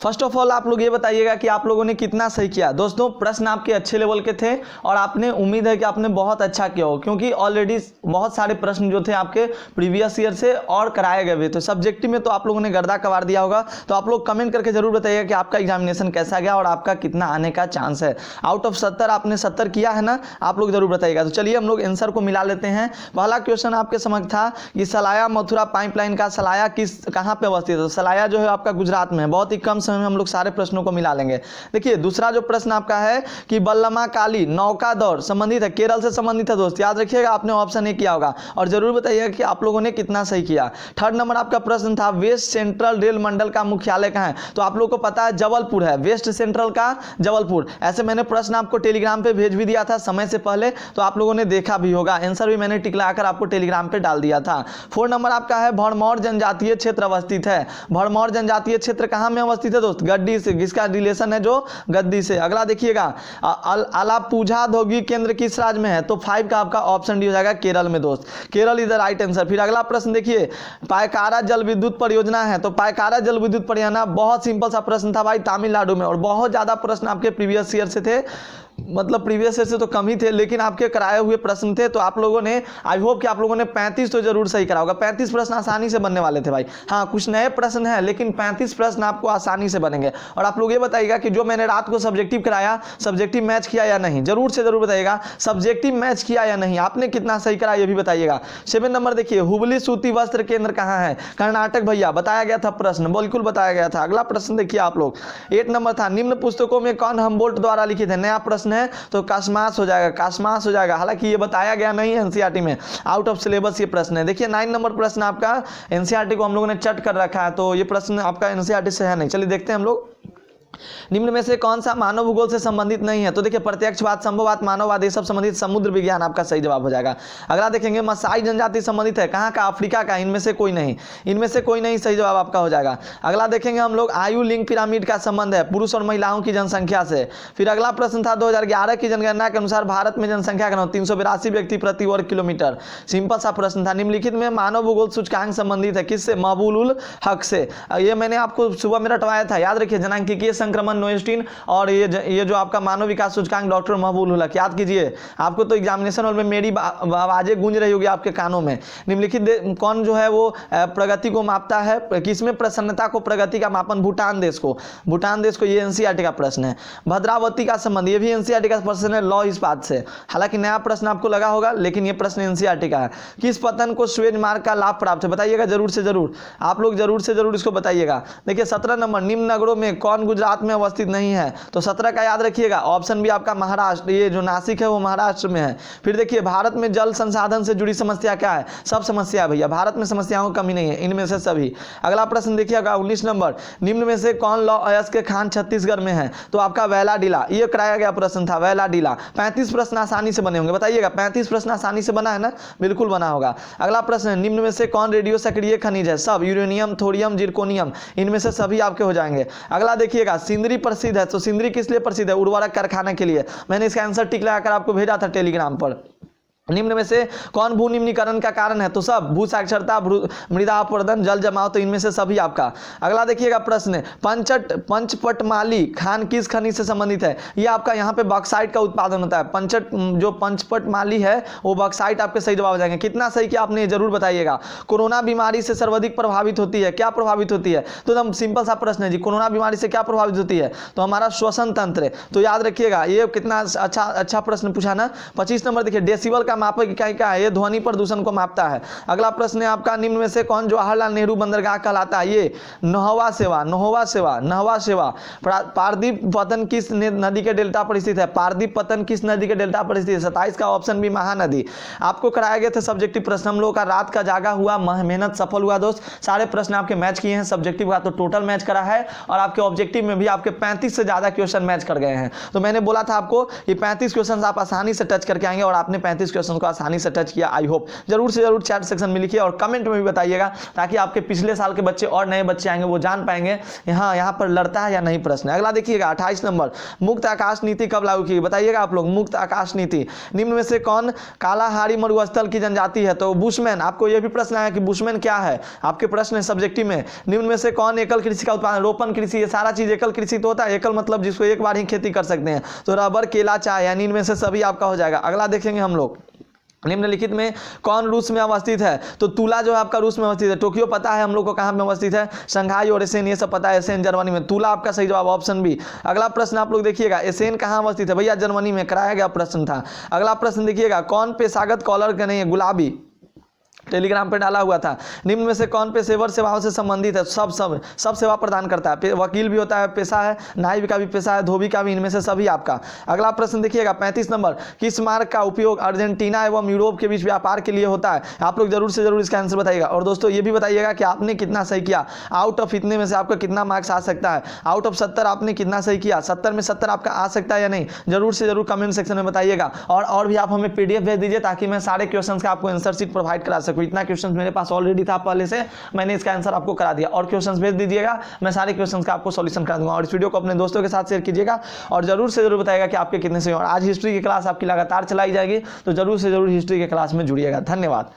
First of all आप लोग ये बताइएगा कि आप लोगों ने कितना सही किया। दोस्तों प्रश्न आपके अच्छे लेवल के थे और आपने उम्मीद है कि आपने बहुत अच्छा किया हो, क्योंकि ऑलरेडी बहुत सारे प्रश्न जो थे आपके प्रीवियस ईयर से और कराए गए हुए। तो सब्जेक्टिव में तो आप लोगों ने गर्दा कबाड़ दिया होगा। तो आप लोग कमेंट करके जरूर बताइएगा कि आपका एग्जामिनेशन कैसा गया और आपका कितना आने का चांस है। आउट ऑफ 70 आपने 70 किया है ना, आप लोग जरूर बताइएगा। तो चलिए हम लोग आंसर को मिला लेते हैं। पहला क्वेश्चन आपके समझ था कि सलाया मथुरा पाइपलाइन का सलाया कहाँ पे अवस्थित है। तो सलाया जो है आपका गुजरात में है। बहुत ही कम समय में हम लोग सारे प्रश्नों को मिला लेंगे। देखिए दूसरा जो प्रश्न आपका है कि बल्लमा काली नौका दौड़ संबंधित है, केरल से संबंधित है। दोस्त याद रखिएगा, आपने ऑप्शन ए किया होगा और जरूर बताइएगा कि आप लोगों ने कितना सही किया। थर्ड नंबर आपका प्रश्न था वेस्ट सेंट्रल रेल मंडल का मुख्यालय कहाँ है। तो आप लोगों को पता है जबलपुर है, वेस्ट सेंट्रल का जबलपुर। ऐसे मैंने प्रश्न आपको टेलीग्राम पे भेज भी दिया था समय से पहले, तो आप लोगों ने देखा भी होगा। आंसर भी मैंने टिक लगाकर आपको टेलीग्राम पे डाल दिया था। 4 नंबर आपका है भरमौर जनजातीय क्षेत्र अवस्थित है। भरमौर जनजातीय क्षेत्र कहाँ में अवस्थित है दोस्त? गद्दी से। किसका रिलेशन है? जो गद्दी से। अगला देखिएगा अलापुझा औद्योगिक केंद्र किस राज्य में है? तो 5 का आपका ऑप्शन डी हो जाएगा केरल में दोस्त। Kerala is the right answer. फिर अगला प्रश्न देखिए पायकारा जल विद्युत परियोजना है। तो पायकारा जल विद्युत परियोजना बहुत सिंपल सा प्रश्न था भाई, तमिलनाडु में। और बहुत ज्यादा प्रश्न आपके प्रीवियस ईयर से थे, मतलब प्रीवियस ईयर से तो कम ही थे, लेकिन आपके कराए हुए प्रश्न थे। तो आप लोगों ने, आई होप कि आप लोगों ने 35 तो जरूर सही करा होगा। 35 प्रश्न आसानी से बनने वाले थे भाई। हाँ कुछ नए प्रश्न हैं, लेकिन 35 प्रश्न आपको आसानी से बनेंगे। और आप लोग ये बताइएगा कि जो मैंने रात को सब्जेक्टिव कराया, सब्जेक्टिव मैच किया या नहीं, जरूर से जरूर बताइएगा। सब्जेक्टिव मैच किया या नहीं, आपने कितना सही करा ये भी बताइएगा। 7 नंबर देखिए हुबली सूती वस्त्र केंद्र कहाँ है? कर्नाटक भैया, बताया गया था प्रश्न, बिल्कुल बताया गया था। अगला प्रश्न देखिए आप लोग 8 नंबर था निम्न पुस्तकों में कौन हम्बोल्ट द्वारा लिखित है? नया प्रश्न है तो कास्मास हो जाएगा, कास्मास हो जाएगा। हालांकि ये बताया गया नहीं है एनसीईआरटी में, आउट ऑफ सिलेबस ये प्रश्न है। देखिए 9 नंबर प्रश्न आपका एनसीईआरटी को हम लोगों ने चट कर रखा है, तो ये प्रश्न आपका एनसीईआरटी से है नहीं। चलिए देखते हैं हम लोग निम्न में से कौन सा मानव भूगोल से संबंधित नहीं है। तो देखिए प्रत्यक्षवाद, संभववाद, मानववाद ये सब संबंधित, समुद्र विज्ञान आपका सही जवाब हो जाएगा। अगला देखेंगे मसाई जनजाति संबंधित है, कहाँ का? अफ्रीका का। इनमें से कोई नहीं, इनमें से कोई नहीं, सही जवाब आपका हो जाएगा। अगला देखेंगे हम लोग आयु लिंग पिरामिड का संबंध है पुरुष और महिलाओं की जनसंख्या से। फिर अगला प्रश्न था 2011 की जनगणना के अनुसार भारत में जनसंख्या का 382 व्यक्ति प्रति वर्ग किलोमीटर। सिंपल सा प्रश्न था। निम्नलिखित में मानव भूगोल सूचकांक संबंधित है किससे? महबूल हक से। ये मैंने आपको सुबह में रटवाया था, याद रखिए। जनांकीय संक्रमण नोएस्टीन और ये जो आपका मानव विकास सूचकांक डॉक्टर महबूल हक, याद कीजिए। आपको तो एग्जामिनेशन हॉल में मेरी आवाजें गूंज रही होगी आपके कानों में। निम्नलिखित कौन जो है वो प्रगति को मापता है? किसमें प्रसन्नता को, प्रगति का मापन? भूटान देश को। भूटान देश को। ये एनसीईआरटी का प्रश्न है। भद्रावती का संबंध, ये भी एनसीईआरटी का प्रश्न है लॉ इस्पात से। हालांकि नया प्रश्न आपको लगा होगा, लेकिन ये प्रश्न एनसीईआरटी का है। किस पतन को स्वेज मार्ग का लाभ प्राप्त है? बताइएगा जरूर से जरूर, आप लोग जरूर से जरूर इसको बताइएगा। देखिए 17 नंबर निम्न नगरों में कौन गुजरात में अवस्थित नहीं है? तो 17 का याद रखिएगा, ऑप्शन भी आपका महाराष्ट्र। ये जो नासिक है वो महाराष्ट्र में है। फिर देखिए भारत में जल संसाधन से जुड़ी समस्या क्या है? सब समस्या भैया, भारत में समस्याओं की कमी नहीं है, इनमें से सभी। अगला प्रश्न देखिएगा 19 नंबर निम्न में से कौन लौ अयस्क खान छत्तीसगढ़ में है? तो आपका वैला डीला, ये कराया गया प्रश्न था, वैला डीला। 35 प्रश्न आसानी से बने होंगे, बताइएगा। 35 प्रश्न आसानी से बना है ना? बिल्कुल बना होगा। अगला प्रश्न निम्न में से कौन रेडियो सक्रिय खनिज है? सब, यूरेनियम, थोरियम, जिरकोनियम, इनमें से सभी आपके हो जाएंगे। अगला देखिएगा सिंदरी प्रसिद्ध है, तो सिंदरी किस लिए प्रसिद्ध है? उर्वरक कारखाना के लिए। मैंने इसका आंसर टिक लगाकर आपको भेजा था टेलीग्राम पर। निम्न में से कौन भू निम्नीकरण का कारण है? तो सब, भू साक्षरता, मृदा अपरदन, जल जमाव, तो इनमें से सभी आपका। अगला देखिएगा प्रश्न पंचपटमाली खान किस खनिज से संबंधित है? ये आपका यहाँ पे बॉक्साइट का उत्पादन होता है। जो पंचपटमाली है वो बॉक्साइट आपके सही जवाब हो जाएंगे। कितना सही किया आपने जरूर बताइएगा। कोरोना बीमारी से सर्वाधिक प्रभावित होती है, क्या प्रभावित होती है? तो एकदम सिंपल सा प्रश्न है जी, कोरोना बीमारी से क्या प्रभावित होती है? तो हमारा श्वसन तंत्र। तो याद रखिएगा, ये कितना अच्छा प्रश्न पूछा ना। 25 नंबर देखिए डेसिबल का मापक इकाई क्या है? ये ध्वनि प्रदूषण को मापता है। अगला प्रश्न है आपका निम्न में से कौन जवाहरलाल नेहरू बंदरगाह कहलाता है? ये नहवा सेवा। पारदीप पतन किस नदी के डेल्टा पर स्थित है? पारदीप पतन किस नदी के डेल्टा पर स्थित है? 27 का ऑप्शन भी महानदी। आपको कराया गया था सब्जेक्टिव प्रश्न, हम लोग का रात का जागा हुआ, मेहनत सफल हुआ दोस्त। सारे प्रश्न आपके मैच किए हैं। सब्जेक्टिव का तो टोटल मैच करा है और आपके ऑब्जेक्टिव में भी आपके 35 से ज्यादा क्वेश्चन मैच कर गए हैं। तो मैंने बोला था आपको ये 35 क्वेश्चन आप आसानी से टच करके आएंगे और आपने 35 क्वेश्चन क्वेश्चन को आसानी से टच किया। आई होप जरूर से जरूर चैट सेक्शन में लिखिए और कमेंट में भी बताइएगा, ताकि आपके पिछले साल के बच्चे और नए बच्चे आएंगे वो जान पाएंगे यहाँ पर लड़ता है या नहीं प्रश्न। अगला देखिएगा 28 नंबर, मुक्त आकाश नीति कब लागू की? बताइएगा आप लोग, मुक्त आकाश नीति निम्न में से कौन कालाहारी मरुस्थल की जनजाति है? तो बुशमैन। आपको यह भी प्रश्न आया कि बुशमैन क्या है, आपके प्रश्न है सब्जेक्टिव में। निम्न में से कौन एकल कृषि का उत्पादन? रोपण कृषि, ये सारा चीज एकल कृषि तो होता है। एकल मतलब जिसको एक बार ही खेती कर सकते हैं। तो रबर, केला, चाय, यानी इनमें से सभी आपका हो जाएगा। अगला देखेंगे हम लोग, निम्नलिखित में कौन रूस में अवस्थित है? तो तुला जो है आपका रूस में अवस्थित है। टोक्यो पता है हम लोग को कहाँ में अवस्थित है? शंघाई और एसेन ये सब पता है, एसेन जर्मनी में। तुला आपका सही जवाब, ऑप्शन बी। अगला प्रश्न आप लोग देखिएगा, एसेन कहाँ अवस्थित है? भैया जर्मनी में, कराया गया प्रश्न था। अगला प्रश्न देखिएगा, कौन पेशागत कॉलर का नहीं है? गुलाबी, टेलीग्राम पे डाला हुआ था। निम्न में से कौन पेशेवर सेवाओं से संबंधित है? सब सेवा प्रदान करता है। वकील भी होता है, पेशा है, नाई का भी पेशा है, धोबी का भी, इनमें से सभी आपका। अगला प्रश्न देखिएगा 35 नंबर, किस मार्ग का उपयोग अर्जेंटीना एवं यूरोप के बीच व्यापार के लिए होता है? आप लोग जरूर से जरूर इसका आंसर बताइएगा। और दोस्तों ये भी बताइएगा कि आपने कितना सही किया। आउट ऑफ इतने में से आपका कितना मार्क्स आ सकता है? आउट ऑफ 70 आपने कितना सही किया? 70 में 70 आपका आ सकता है या नहीं? जरूर से जरूर कमेंट सेक्शन में बताइएगा। और भी आप हमें PDF भेज दीजिए, ताकि मैं सारे क्वेश्चन का आपको आंसर शीट प्रोवाइड करा सकूँ। इतना क्वेश्चन मेरे पास ऑलरेडी था पहले से, मैंने इसका आंसर आपको करा दिया। और क्वेश्चंस भेज दीजिएगा, मैं सारे क्वेश्चंस का आपको सॉल्यूशन करा दूंगा। और इस वीडियो को अपने दोस्तों के साथ शेयर कीजिएगा और जरूर से जरूर बताइएगा कि आपके कितने सही। और आज हिस्ट्री की क्लास आपकी लगातार चलाई जाएगी, तो जरूर से जरूर हिस्ट्री की क्लास में जुड़िएगा। धन्यवाद।